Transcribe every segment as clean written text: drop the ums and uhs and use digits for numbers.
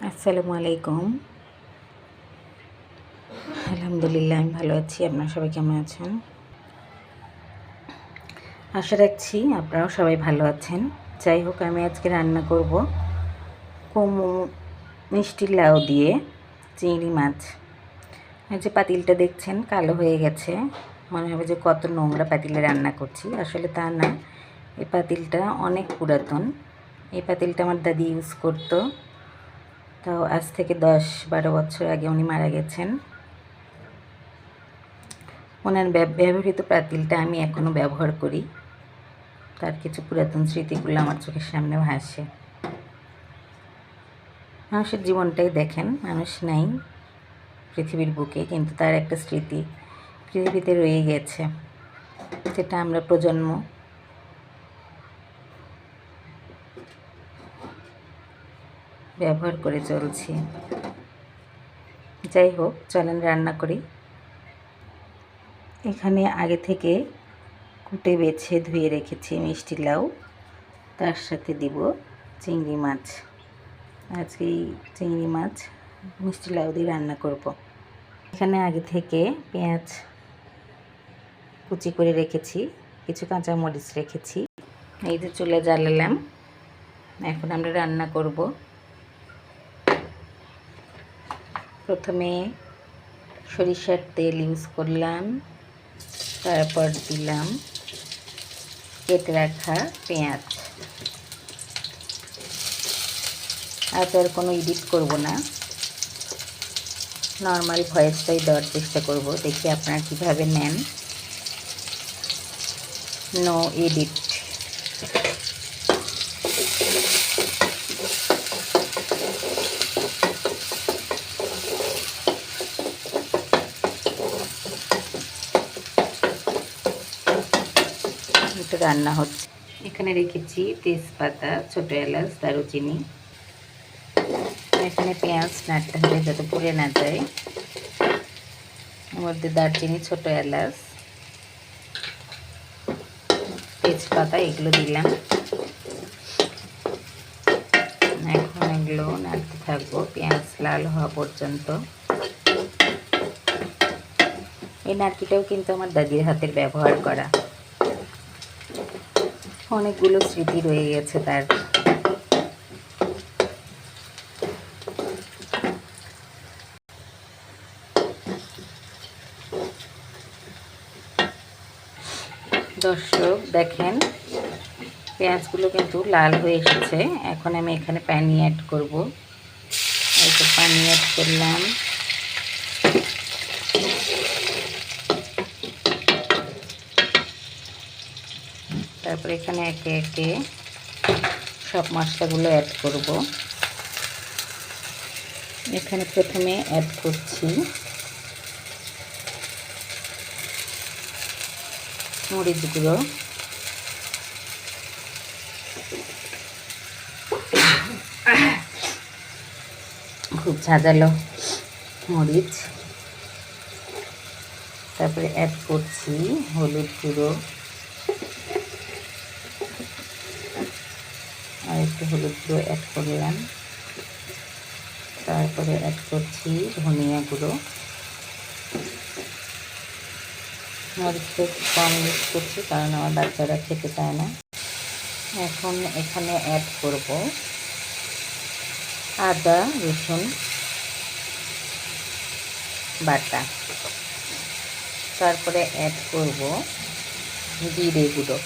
আসসালামু আলাইকুম। আলহামদুলিল্লাহ আমি ভালো আছি। আপনারা সবাই কেমন আছেন? আশা রাখছি আপনারাও সবাই ভালো আছেন। যাই হোক, আমি আজকে রান্না করব মিষ্টি লাউ দিয়ে চিংড়ি মাছ। এই যে পাতিলটা দেখছেন কালো হয়ে গেছে, মনে হবে যে কত নোংরা পাতিলে রান্না করছি। আসলে তা না, এই পাতিলটা অনেক পুরাতন। এই পাতিলটা আমার দাদি ইউজ করতো, তাও আজ থেকে 10-12 বছর আগে উনি মারা গেছেন। ওনার ব্যবহৃত পাতিলটা আমি এখনও ব্যবহার করি। তার কিছু পুরাতন স্মৃতিগুলো আমার চোখের সামনে ভাসে। মানুষের জীবনটাই দেখেন, মানুষ নাই পৃথিবীর বুকে, কিন্তু তার একটা স্মৃতি পৃথিবীতে রয়ে গেছে, যেটা আমরা প্রজন্ম ব্যবহার করে চলছি। যাই হোক, চলেন রান্না করি। এখানে আগে থেকে কুটে বেছে ধুয়ে রেখেছি মিষ্টি লাউ, তার সাথে দিব চিংড়ি মাছ। আজকে এই চিংড়ি মাছ মিষ্টি লাউ দিয়ে রান্না করব। এখানে আগে থেকে পেঁয়াজ কুচি করে রেখেছি, কিছু কাঁচামরিচ রেখেছি। এই যে চুলা জ্বালালাম, এখন আমরা রান্না করব। প্রথমে সরিষার তেল ইউজ করলাম, তারপর দিলাম কেটে রাখা পেঁয়াজ। আজ আর কোনো এডিট করব না, নর্মাল ভয়েসটাই দেওয়ার চেষ্টা করব, দেখি আপনারা কীভাবে নেন। No edit. এটা রান্না হচ্ছে। এখানে রেখেছি তেজপাতা, ছোটো এলাচ, দারুচিনি। এখানে পেঁয়াজ নাড়তে হবে যাতে পুড়ে না যায়। এর মধ্যে দারচিনি, ছোটো এলাচ, তেজপাতা এগুলো দিলাম। এখন এগুলো নাড়তে থাকবো পেঁয়াজ লাল হওয়া পর্যন্ত। এই নাড়কিটাও কিন্তু আমার দাদির হাতের ব্যবহার করা, অনেকগুলো স্মৃতি রয়ে গেছে তার। দর্শক দেখেন, পেঁয়াজগুলো কিন্তু লাল হয়ে এসেছে। এখন আমি এখানে পানি অ্যাড করব। এই তো পানি অ্যাড করলাম। তারপর এখানে একে একে সব মশলাগুলো অ্যাড করব। এখানে প্রথমে অ্যাড করছি মরিচ গুঁড়ো, খুব ঝাঁঝালো মরিচ। তারপরে অ্যাড করছি হলুদ গুঁড়ো, আর একটু হলুদ গুঁড়ো অ্যাড করলাম। তারপরে অ্যাড করছি ধনিয়া গুঁড়ো। মরিচ কম ইউজ করছি কারণ আমার বাচ্চারা খেতে চায় না। এখন এখানে অ্যাড করব আদা রসুন বাটা। তারপরে অ্যাড করব জিরে গুঁড়ো।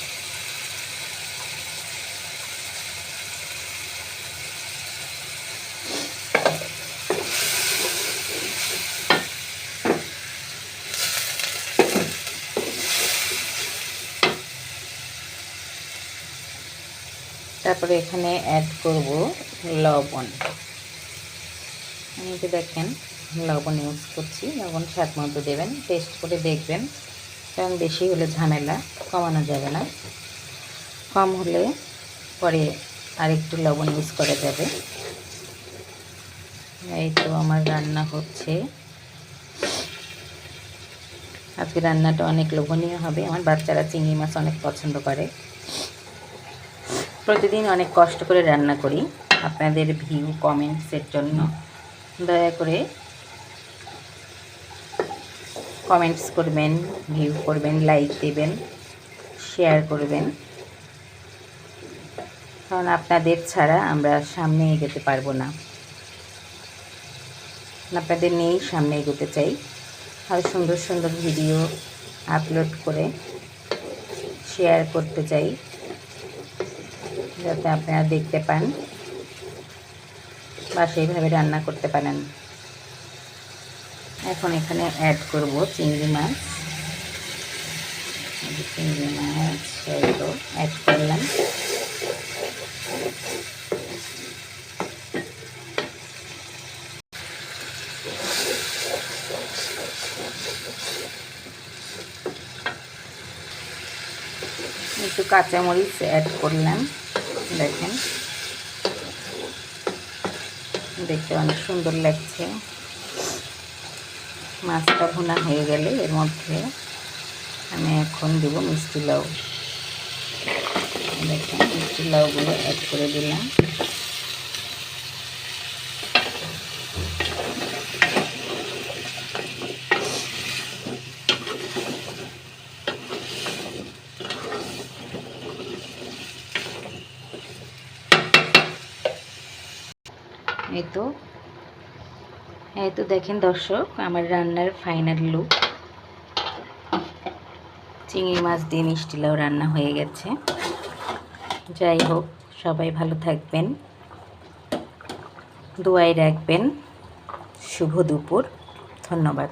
তারপরে এখানে অ্যাড করব লবণ। আমি তো দেখেন লবণ ইউজ করছি, লবণ স্বাদ মতো দেবেন, টেস্ট করে দেখবেন, কারণ বেশি হলে ঝামেলা, কমানো যাবে না। কম হলে পরে আরেকটু লবণ ইউজ করা যাবে। এই তো আমার রান্না হচ্ছে। আজকে রান্নাটা অনেক লোভনীয় হবে। আমার বাচ্চারা চিংড়ি মাছ অনেক পছন্দ করে। প্রতিদিন অনেক কষ্ট করে রান্না করি, আপনাদের ভিউ কমেন্টসের জন্য। দয়া করে কমেন্টস করবেন, ভিউ করবেন, লাইক দেবেন, শেয়ার করবেন, কারণ আপনাদের ছাড়া আমরা সামনে এগোতে পারবো না। আপনাদের নিয়েই সামনে এগোতে চাই। আর সুন্দর সুন্দর ভিডিও আপলোড করে শেয়ার করতে চাই, যাতে আপনারা দেখতে পান বা সেইভাবে রান্না করতে পারেন। এখন এখানে অ্যাড করব চিংড়ি মাছ। চিংড়ি মাছ অ্যাড করলাম। একটু কাঁচামরিচ অ্যাড করলাম। দেখেন, দেখতে অনেক সুন্দর লাগছে। মাছটা ভুনা হয়ে গেলে এর মধ্যে আমি এখন দেব মিষ্টি লাউ। দেখেন, মিষ্টি লাউগুলো অ্যাড করে দিলাম। এই তো দেখেন দর্শক, আমার রান্নার ফাইনাল লুক। চিংড়ি মাছ দিয়ে মিষ্টি লাউ রান্না হয়ে গেছে। যাই হোক, সবাই ভালো থাকবেন, দোয়ায় রাখবেন। শুভ দুপুর, ধন্যবাদ।